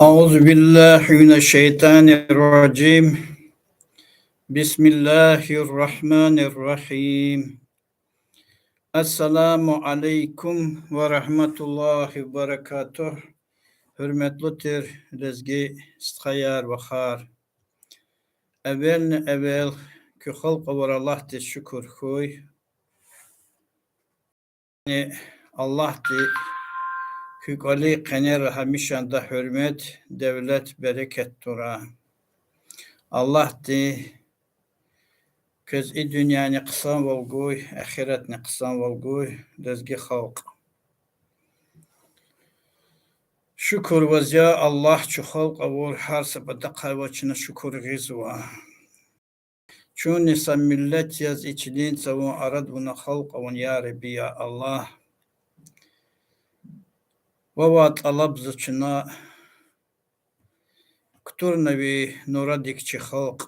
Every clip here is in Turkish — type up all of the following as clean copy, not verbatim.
أعوذ بالله من الشيطان الرجيم بسم الله الرحمن الرحيم Esselamu Aleyküm ve Rahmetullahi ve Berekatuh. Hürmetlidir, rezgi istkayar ve khar. Evvel ki halk var Allah de şükür koy. Allah de hükali kener hamişanda hürmet, devlet, bereket dura. Allah de köz dünyanı kısan volguy, ahiretni kısan volguy, rezgi halk. Şükür vazya Allah çu halk avur her sabada kayvaçına şükür gizva. Çun nisa millet yaz içlin savun arad buna halk avun ya Rabbi ya Allah. Vava talab zıçına kutur nevi nura dikçi halk.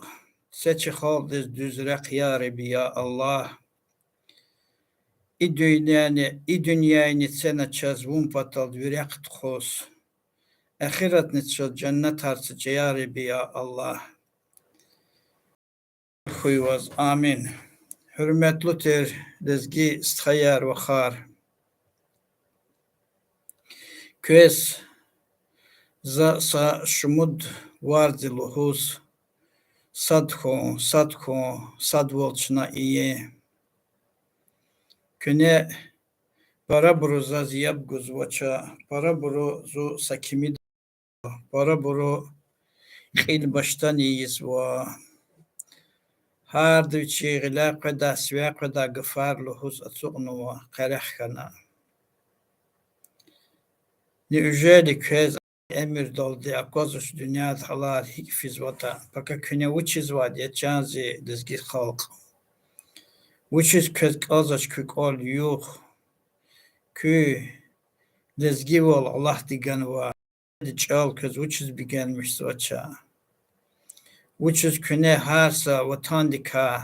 Seçi halk düzrek ya Rabbi ya Allah. İ dünyayı sena çazvun patal virek tkos. Ahiret nitşel cennet harcı ya Rabbi ya Allah. Huyvaz amin. Hürmetlidir rezgi istkayar ve khar. Köz za sa şumud varzi luhus. Sad volçuna iyi. Köne para buruza ziyab guzvaça. Para buruzu sakimid. Para buru khil baştan iyiz va. Her düçi gila qada sviya qada gafar luhus atsuqnu va qarah kana. Неужели köz emir doldu akozuş dünya halar hikfiz vata. Paka küne uçiz va diye çanzi dizgi halk. Uçiz köz kazaş kük ol yuh. Kü dizgi vol Allah digan va. Çal köz uçiz bigelmiş vaça. Uçiz küne harsa vatandika.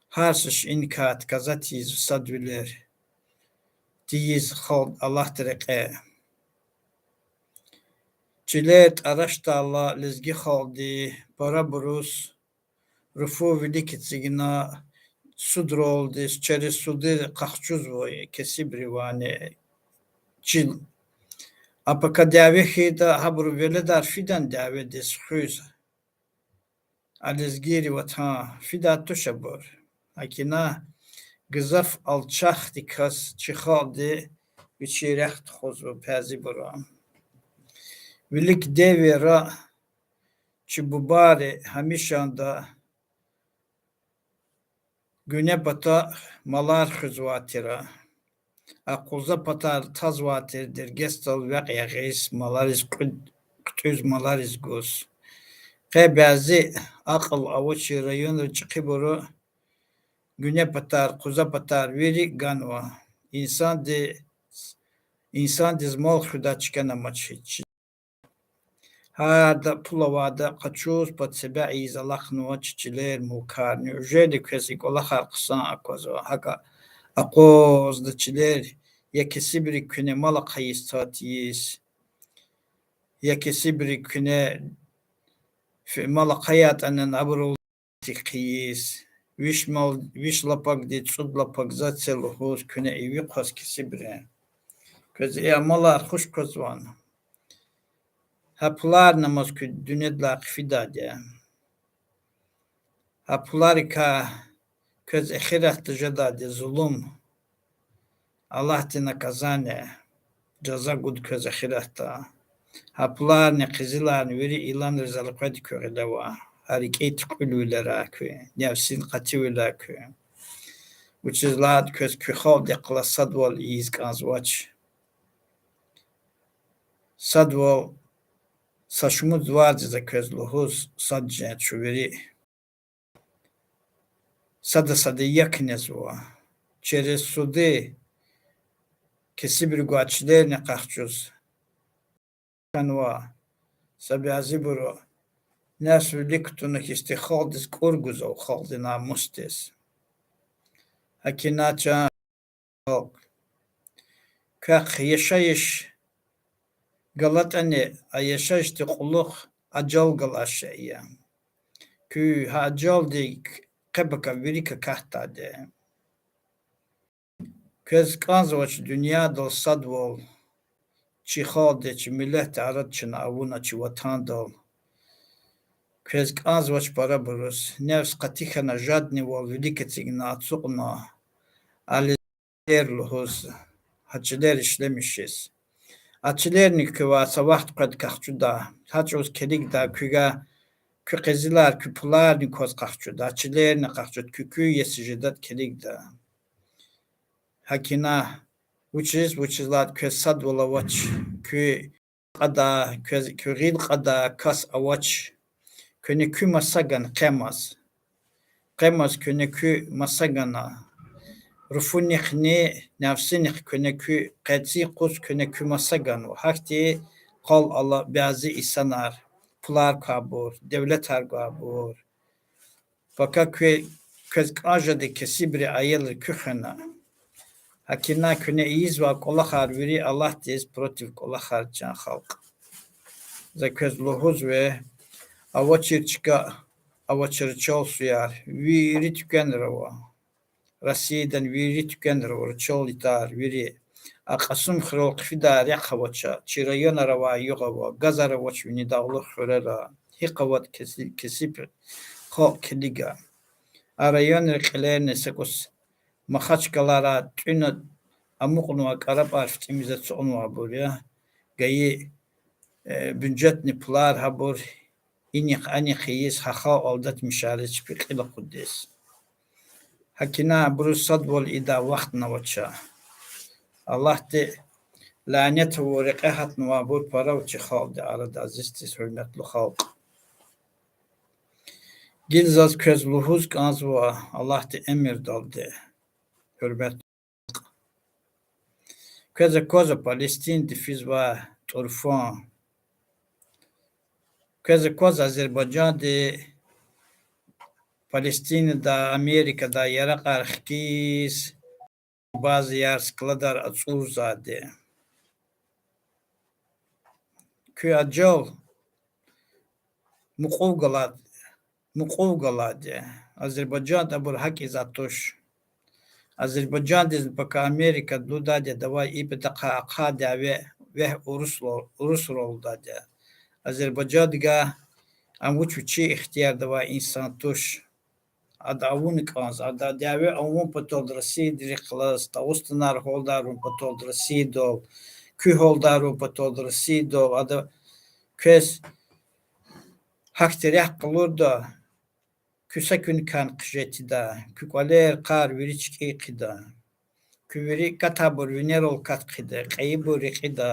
Harsış inkat kazatiz sadviler. Diyiz halk Allah tereke. Çilet araşta Allah lizgi haldi. Para burus. Rufu vilikit zigina. Sudro oldu. Çeri sudir kahçuz voy. Kesibri vane. Çil. Apaka davehi da habru veledar fidan davedis khüz. Alizgiri vatan. Fidat tuşabur. Akina gızaf alçak dikas çıhaldi. Biçireht xozu pezi buram. Vilik devera çibubari hamişanda güne bata malar hızvatira. Akuza patar tazvatirdir gestal veqya gis malariz kutuz malariz gus. Bazı akıl avuçi rayon çıkıburu güne patar kuza patar veri ganva. İnsan dizmal xuda çıkan amaçı. هذا بلوادا قتشوز بتسبعي زلخن وتشلير موكار نيوجيدي كسيك ولا خلق صان أكوزو هكا أقوز دتشلير يكسبري كني ملق هيستاتيس يكسبري كني في ملق حياة أن نعبرو تقيس ويش لبق دي تصد لبق ذات سلوهوز كني إيوقاس كسبري كز إيه ملار خوش كزوان Haplar namaz kü dünyada fidade. Haplar ka köz ahiret jadade zulüm. Allah te nakazane. Ceza gud köz ahiretta. Haplar ne kızılar veri ilan rızalıkati köreleva. Hareket kulülere kü. Nefsin kativüle kü. Which is lad köz kühav de kla sadwal iz kanzvaç. Sadwal Saçımız vardı da közluhuz sadece çuveri. Sada yakınız var. Çerez sude kesi bir guaçler ne kahçuz. Kanva sabiazi buru. Nasıl liktunak istihadis kurguz o khaldina mustes. Hakinaça halk. Kak yaşayış Galatani ayaşaştı kuluk acal galaşaya. Kü hacal de kebaka virika kahta de. Köz kanzvaç dünya dol sadvol. Çi halde çi millet arat çın avuna çi vatan dol. Köz kanzvaç para burus. Nevs katikana jadni vol velike tigna atsukna. Alizer luhuz. Haçiler işlemişiz. Açılarını kıva sabah kad kahçuda. Haç os kedik da küga kü qezilar kü pular ni koz kahçuda. Açılarını kahçud kükü yesijidat kedik da. Hakina which is like kü sad wala watch kü qada kü ghil qada kas awach kü kü masagan qemas. Qemas kü masagana. Rufunik ne nefsinik künekü qetsi kus künekü masagan hakti kal Allah bazı insanlar pular kabur devlet kabur fakat köz ajade kesibri ayılır kühena hakina küne iyiz ve kola harviri Allah diz protiv kola harcan halk za köz lohuz ve avaçırçka avaçırçol suyar viri tükenir o Rusya'dan veri tükenir orçol itar veri akasım xrol qfidar yaqawacha çirayon arava yoqava gaz aravaç vini dağlı xurela hiqavat kesip qo kediga arayon rqlerine sekos maxaçkalara tüna amuqnu qarab arftimize çonwa burya gayi büncetni pular habur inik ani xiyis haxa aldat müşare çpiqila quddes Hakina brusad vol ida vaqt navacha. Allah de lanet ve reqahat nuvabur para uçi xaldi arada azizsiz hürmetli halk. Gilzaz közluhuz kanzva Allah de emir daldı. Hürmet. Köze koza Palestin difizva turfan. Köze koza Azerbaycan de Palestin'da Amerika'da yara qarxkiz bazı yer skladar açuzade. Kü acal muqovgalade. Azerbaycan'da bur hak izatoş. Azerbaycan baka Amerika dudade davay ibtaqa aqada ve Rus roldade. Azerbaycan'da amuçuçi ihtiyar davay insan toş. Adavun kans ada dave avun patoldrasi diriklas tavustnar holdarun patoldrasi do kü holdarun patoldrasi do ada kes hakterih qılurda küsakün kan qjetida küqaler qar virichki qida küveri katabur vinerol kat qida qaybur qida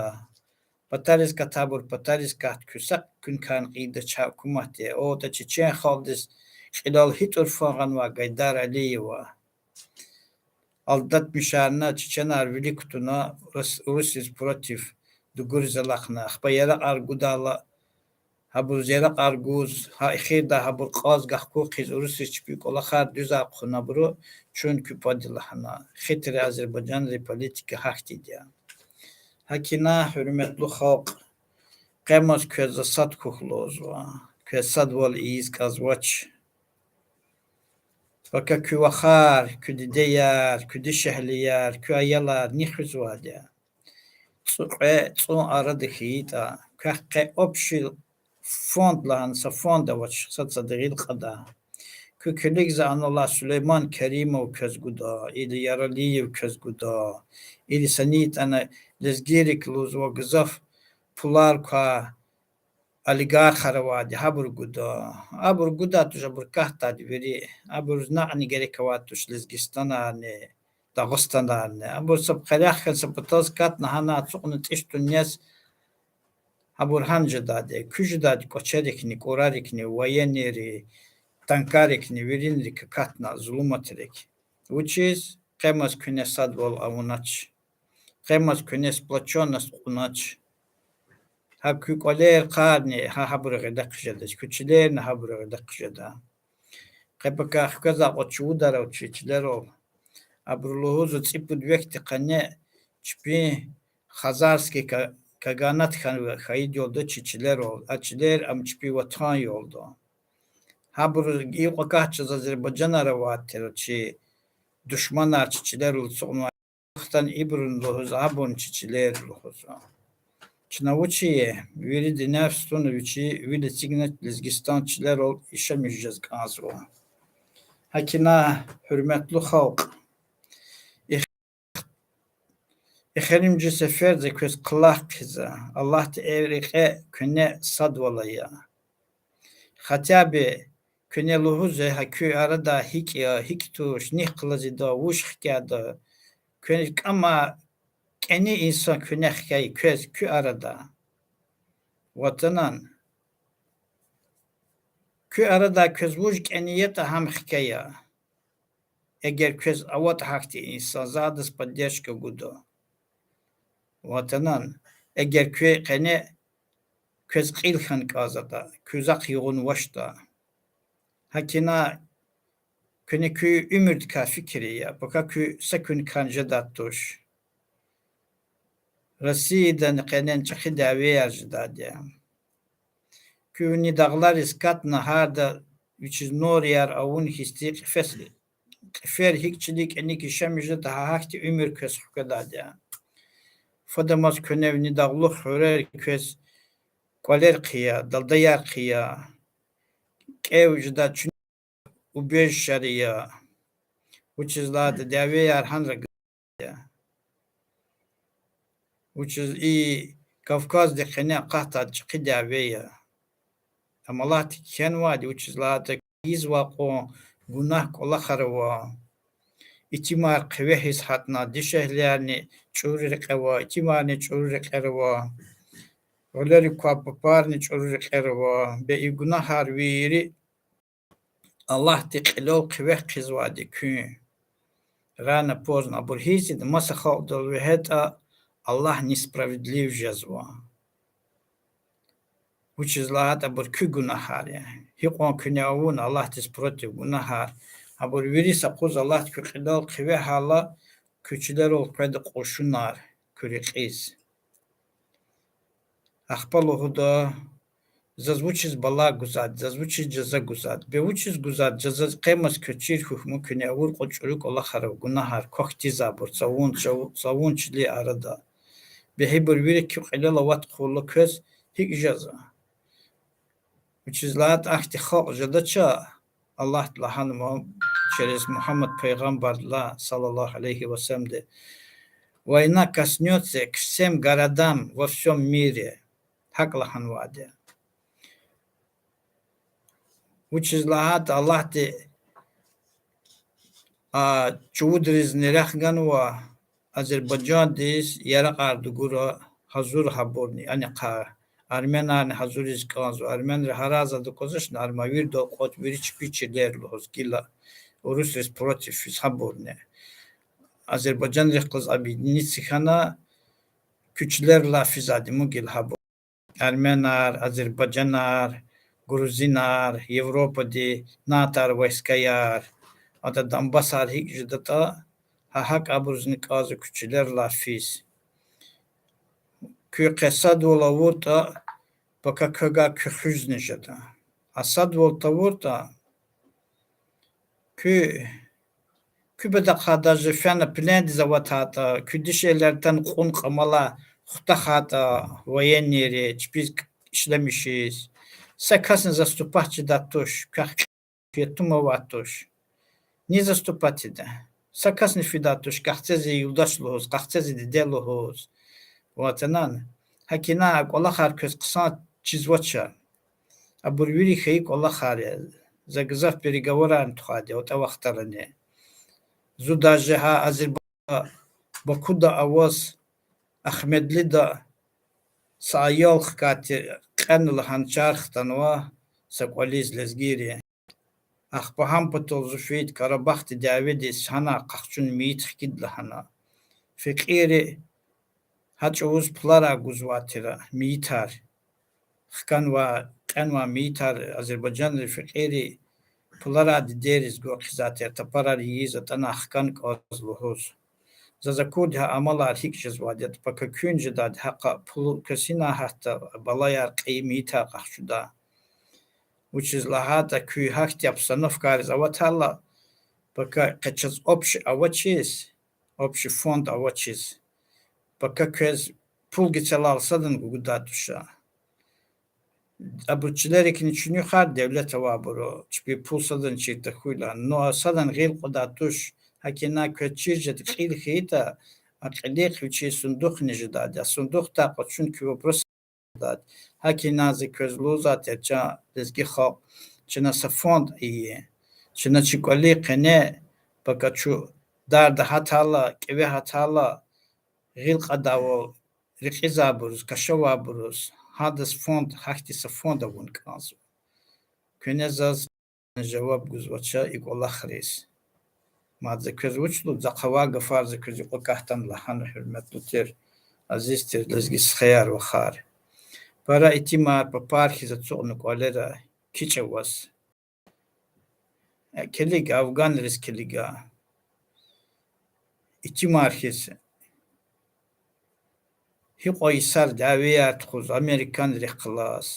pataris kat küsak kün kan qida çakumate o da çeçen xaldis Hilal hit urfağan ve gaydar aliyeva. Aldat müşarına çiçenar vili kutuna Rusiz protif dugur zalakna. Xbayara argudala habur zerak arguz ha ikhirda habur qaz gahku qiz Rusiz çipik ola khar düz aqına buru çünkü padilahna. Xitri Azerbaycan Republika hakti diya. Hakina hürmetli halk qemas köz sat kuhloz va. Köz sad vol iz kazvaç. Fakat kü vakar, kü dideyar, kü dişehliyar, kü ayalar, nixüz vade. Tsun aradı hita. Kahke opşil fond lahansa fonda vaç satsa değil kada. Kü külik zanullah Süleyman Kerimov közguda, ili Yaraliyev közguda, ili sanit ana lezgirik luz ve gızaf pular ka Aligarh vadi habur guda tuja bur kahta veri abur naqni gerek watush Lizgistana ne Dağıstana ne abur sab khalakh sabtaz kat nahana tsuqnu tishtu nes abur hanja dade küjdad koçerikni korarikni wayeneri tankarikni virinrik katna zulumatrek which is qemas künesad vol avunach qemas künes plachonas qunach Ha kükoler qarni ha habur daqjada küçüler ne habur daqjada qepaka kaza oçudara oçiçlero abruluzu tsipud vekti qane çpi khazarski kaganat kan ve kayıt yolda çiçiler oldu. Açiler amçpi vatan yolda. Ha bu iyi vakahçız Azerbaycan aravatır çi düşman arçiçiler olsa onu aktan ibrun lohuz abun çiçiler lohuz. Çınavuçiye veri dinafstun viçi veri signet lizgistançiler ol işe müjjez kanzu. Hakina hürmetli halk. İxerimci sefer de köz kılak kıza. Allah te evrike küne sadvalaya. Hatabi küne luhuze hakü arada hik ya hik tuş nih kılıcı da vuş hikâda. Küne ama keni insan küne hikayi köz kü arada. Vatanan kü arada köz vuş keniyete ham hikaya. Eğer köz avat hakti insan zadız paddeşke gudu. Vatanan eğer kü kene köz qilxan kazada közaq yoğun vaşta hakina küne kü ümürt ka fikri ya baka kü sakün kanjadattoş Rusiyadan qenen çıkı davi yarjdadı kü dağlar iskat naharda which is nor yar avun histi fer hikçilik enik işemije daha hakti ümür köz hukadadı Fadamaz könevni dağlı hörer köz Koler kıya, dalda yar kıya, kevjda çün ubeş şariya, uçizlada deve yar hanra gıya, uçiz i Kafkaz de khine qahta çıkı deve ya. Amalah tiken vadi uçizlada iz vaqo günah kola kharwa. İtimar kıve his hatna dişehlerini çurur qava, itimarni çurur qarwa. Oleri kuapaparni çurur qarwa. Be günah harviri Allah te qilo qıve qizvadi kü. Rano поздно бурхиси маса халдол вехета Allah несправедлив жазва. Учизлаата бур кü günahar yani. Hiqon künavun Allah tes против günahar. Ha bur virisa qoz Allah kü qidal qıve hala küçüler ol qayda qoşunar küriqiz. Ахпалу da Zazvuçiz bala guzad, zazvuçiz ceza guzad. Bevuçiz guzad, ceza qemas köçir hukmu küne avur qoçuruk ola xarab günahar kokti zabur savun çili arada. Behibur viri ki qilala vat qulu köz hik jaza. Uçizlat ahti xalq jada ça Allah lahanma через Muhammed Peygamberla sallallahu aleyhi ve sellem de война коснется к всем городам во всем мире. Hak lahan vade. Uçizlahat Allah de çuvudriz nerahganwa Azerbaycan des yara qardugura hazur haborni ani qa Armenan hazuriz kanzo Armen haraza da kozashna armavir do qot viriç piçler los gila Rus resprotif haborni Azerbaycan rehqız abidini sixana küçler lafizadi mugil habor Armenar Azerbaycanar Gruzinar, Европади, натар войскаяр, ата Донбассар hikjidata hak abruznik azı küçüler lafis. Kü qesad olavurta baka köga kühüz nejada. Asad voltavurta kü kübede kadajı fena plan dizavata kü dişelerden qun qamala xuta hata voyenneri biz işlemişiz. Sakasın zastupatçı da toş, kahketuma vatoş. Ne zastupatçı da? Sakasın fidatoş, kahçezi yuldaşlıhoz, kahçezi didelohoz. Vatanan, hakina kola harköz kısa çizvaça. Aburviri xeyik kola xare. Zagzaf переговоран тухаде, ота вақтаране. Зудажеha Azerbaycan, Bakuda avaz, Ahmedli da Sayal xkati qanul hançarxtanwa sakwaliz lezgiri. Akhpaham patol zufit Karabakh David sana qaqchun mit xkidla hana. Fikiri haçuz plara guzvatira mitar. Qanwa mitar Azerbaycan fikiri plara deriz go xizater tapara yiz atana xkan qazluhuz. Zazakudha amalar hikjiz vadet baka künce da haka pul kesina hatta balayar qimita qahşuda. Which is lahata kü hakt yapsanıf gariz avatalla baka kaçız opş avaçiz opş fond avaçiz. Baka köz pul geçelal sadın gudatuşa. Abuçilerekin için yukarı devlet avaburu. Çünkü pul sadın çıktı huyla. No sadın gil qudatuş. Hakina köçirce qil khita aqliq uçi sunduk necdad. Sunduk ta çünkü bu dad. Hakina ziközlu zaten ça dizgi xalq çına safond iyi. Çına çikoli qene baka çu darda hatala keve hatala gil qadavo riqiza buruz kaşava buruz. Hadas fond haktisa fonda vun kanzu. Könezaz cevap guzvaça ikola xris. Madze közvuçlu zaqava gafar ziközü o kahtan lahan hürmetli ter aziz ter lezgi sxayar ve khar. Para itima paparhi zatsonuk olera kiçevas. Kelig Afgan riskeliga. İtimarhis Hiqoysar daviyat khuz Amerikan rihqlas,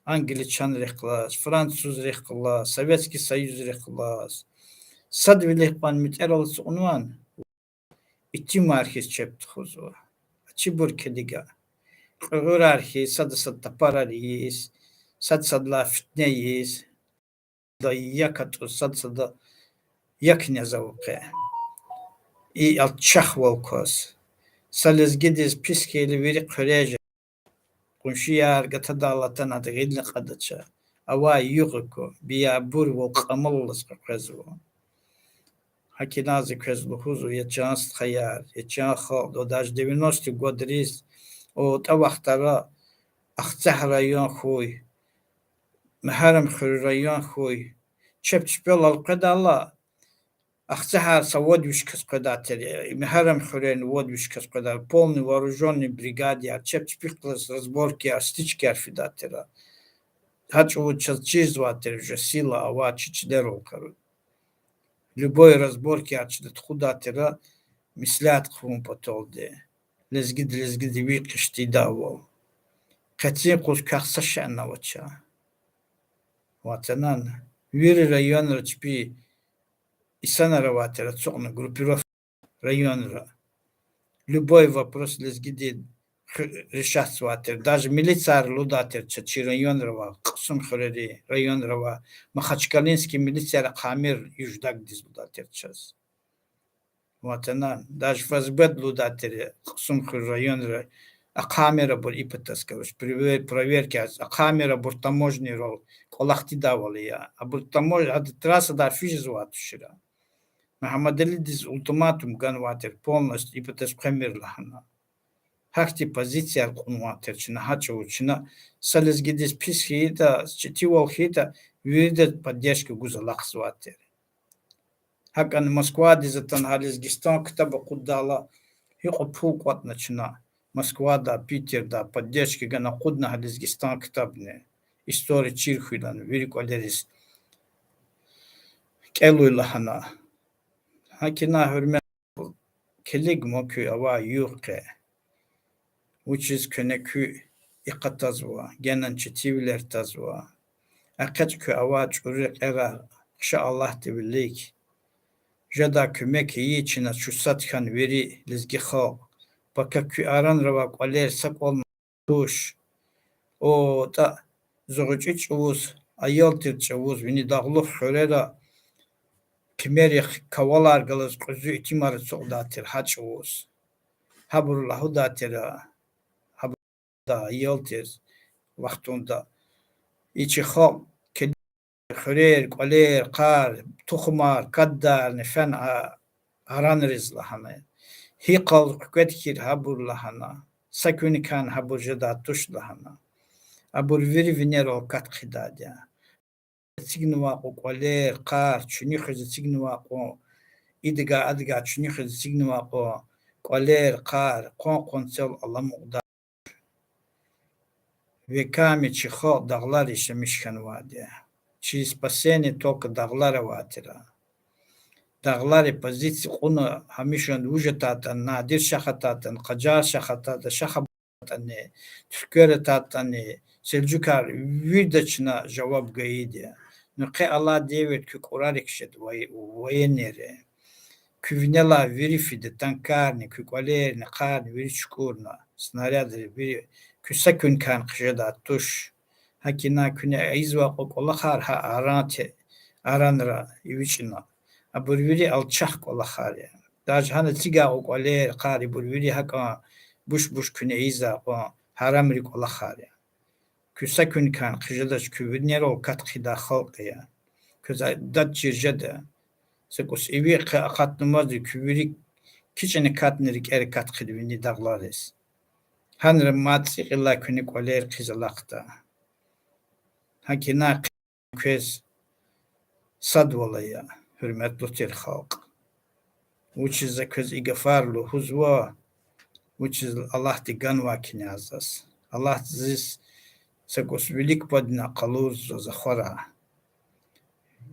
Angliçan rihqlas, Fransuz rihqlas, Sovetski Soyuz rihqlas. Sad vilihpan müteralс unvan İtimarhis çept khuzu. Çibur keliga. Qurarhi sad taparariyis, sadla fitneyiz. Da yakatu sad yakne zavqe. I al chahwalkos. Salizgidiz piskeli veri koleje. Kunşiyar gata dalatan adı gidli qadaça. Ava yuqko biya bur vol qamallas qazvo. Hakinazi qazlo huzu yachans khayar, yachan khod o daj 90 godris o ta vaqtara aqtsah rayon khoy. Maharam khur rayon khoy. Çepçpel al qadalla Ахцахар водвишкас кодатели, мехарам хурен водвишкас кода, полный вооруженный бригаде, чепчпихлас разборки, стички арфидатера. Хачу чизватер уже сила, ава чичдеролкару. Любой разборки ачдет худатера, мислят хум потолде. Лезгид викишти давол. Катин кус кахсашан навача. Ватанан. Вири район рачпи Исана ватера цогна группировка района. Любой вопрос лезгидит решаться ватер. Даже милиция лудатер чачи район рава, ксум хореди район рава, Махачкалинский милиция камер юждак диз лудатер час. Вот она, даже фазбет лудатер, ксум хор район рава, а камера был ипотас, короче, проверки, а камера был таможенный рол, колахти давали я, а был таможенный, а трасса да фиш зватушира. Muhammed Ali diz ultimatum ganvater polnost ипотес премьер лахана. Хакти позиция конватер чина хачу чина салезгидис писхита читивол хита видит поддержку гузалахсватер. Хакан Москва дизатан халезгистан китаба куддала хиқу пулкват начина. Москва да Питер да поддержки гана кудна халезгистан китабне. История чирхуйлан великолерис. Келуй лахана. Hakina hürmet kelig mokü ava yuqe uçiz könekü iqatazwa genen çitivler tazwa aqat kü ava çuruk era şa Allah tebillik jada kümek iyi çina çusat kan veri lizgi kha baka kü aran rava qaler sak olma tuş o ta zoğuç çuvuz ayol tir çuvuz vini dağlı xörera Kimeri kavalar galas kuzu itimar soldater haços. Haburlahu datera. Haburda yolter vaxtunda. İçi xal kedi xürer qaler qar tuxmar kaddar nefen aran rizlahana. Hi qal kutkir haburlahana. Sakuni kan haburjada tushlahana. Abur veri vinero kat khidadya. Signuaqo qaler qar chuni khiz signuaqo idga adga chuni khiz signuaqo qaler qar qonsel Allah muqda ve kami chi kho dağlar işe mişkan vadi. Chi spaseni tok dağlara vatira. Dağları pozitsiya onu hamişon vücutatan nadir şahatatan qacar şahatata şahabatan Türkçe Selçukar vidaçına cevap gaydi. Nuqe Allah devet ki Kur'an kişid vayenere küvinela verifide tankarni kükolerni qarni veriçkurna snaryadır bir küsakün kan kışada tuş hakina küne izva qoqola ha aranra iviçina aburviri alçak kola ya. Daj hani tiga qoqoler qari burviri haka buş küne iza o haramri kola ya. Küsakün kan kışada küvinera o kat khida xalq ya. Köza dat jirjada Sekos evi katnımazdı kübürik kiçene katnerik eri kat khidvini dağlarız. Hanrı matsi illa künik oler kızılakta. Hakina köz sad volaya hürmetli tir halk. Which is a köz igafarlu huzwa which is Allah di ganwa kinazas. Allah zis sekos vilik podna qaluz zakhara.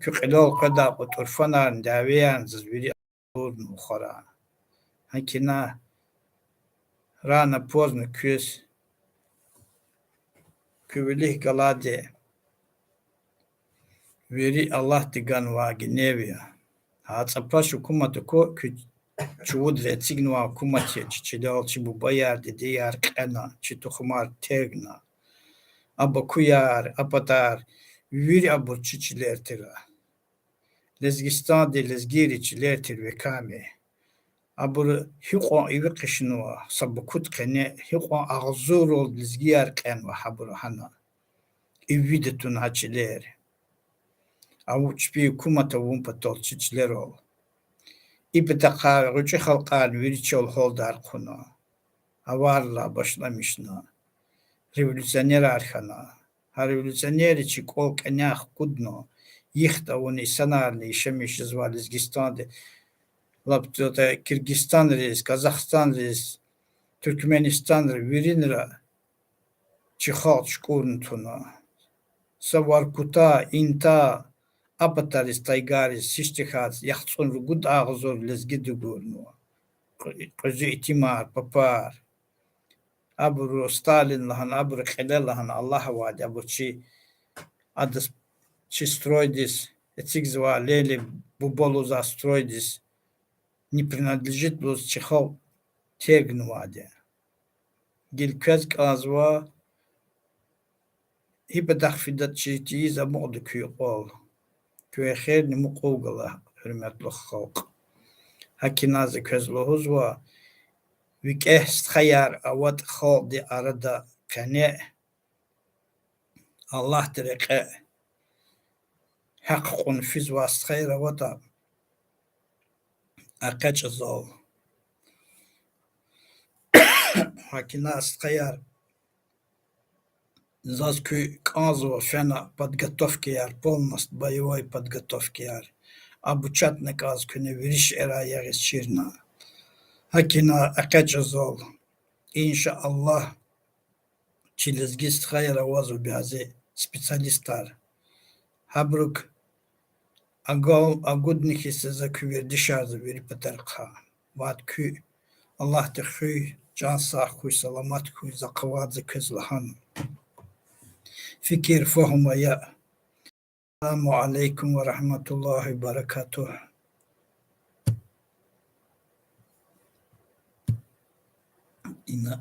Küqilol qada quturfanan daviyan zizbiri khara. Hakina rana pozno küs kübülih galade veri Allah digan vagi nevia. Ha tsapash hukumat ko çuvudre tsignwa hukumat çiçidal çibu bayar de diyar qana çitukhmar tegna. Aba kuyar apatar veri abu çiçiler tira. Lezgistan de lezgiri çiler tir ve kame. Abur hiqo ivi qishnuwa sabukut qene hiqo aghzur ol lizgiyar qen wa habur hana ivi de tun hachiler avuç bi kumata vum patol chichler ol ibta qa ruchi khalqan virchol holdar quna avarla başlamışna revolüsyoner arxana ha revolüsyoner chi kol qenah kudno yixta oni sanarni shemiş zval lizgistan Laptota Kırgızstan reis, Kazakistan reis, Türkmenistan reis, Virinra, Çihal şkurntuna, Savarkuta, İnta, Apataris, Taygaris, Siştihat, Yaxtsun Rugud Ağzor, Lezgidu Gurnu, Kızı İtimar, Papar, Abru Stalin lahan, Abru Khilal lahan, Allah vadi, Abru Çi, Adas Çi Stroidis, Etikzva, Leli, Buboluza Stroidis, не принадлежит был Чехов Тегнваде. Гилказ казва hibedach fidat çiğ zamoğdu köy ol. Köy xeyr ni muqogala hürmetli halk. Hakinazı közlohuz va vikeh sthayar avat xal di arada kane Allah tereke haqqun fiz va sthayar avata akaç azal. Hakina sthayar Заской казва фена подготовки яр, полностью боевой подготовки яр. Обучать наказ күне вириш эра ягис чирна. Hakina akacazol. İnşallah çilizgist hayra vazu biazi специалистар. Habruk agudniki size küver dışarıda veri patarqa. Vat kü Allah te kü can sağ kü salamat kü zakavadze közlahan. Fikir fahmaya. Selamu aleyküm ve rahmetullahi ve berekatuhu. İna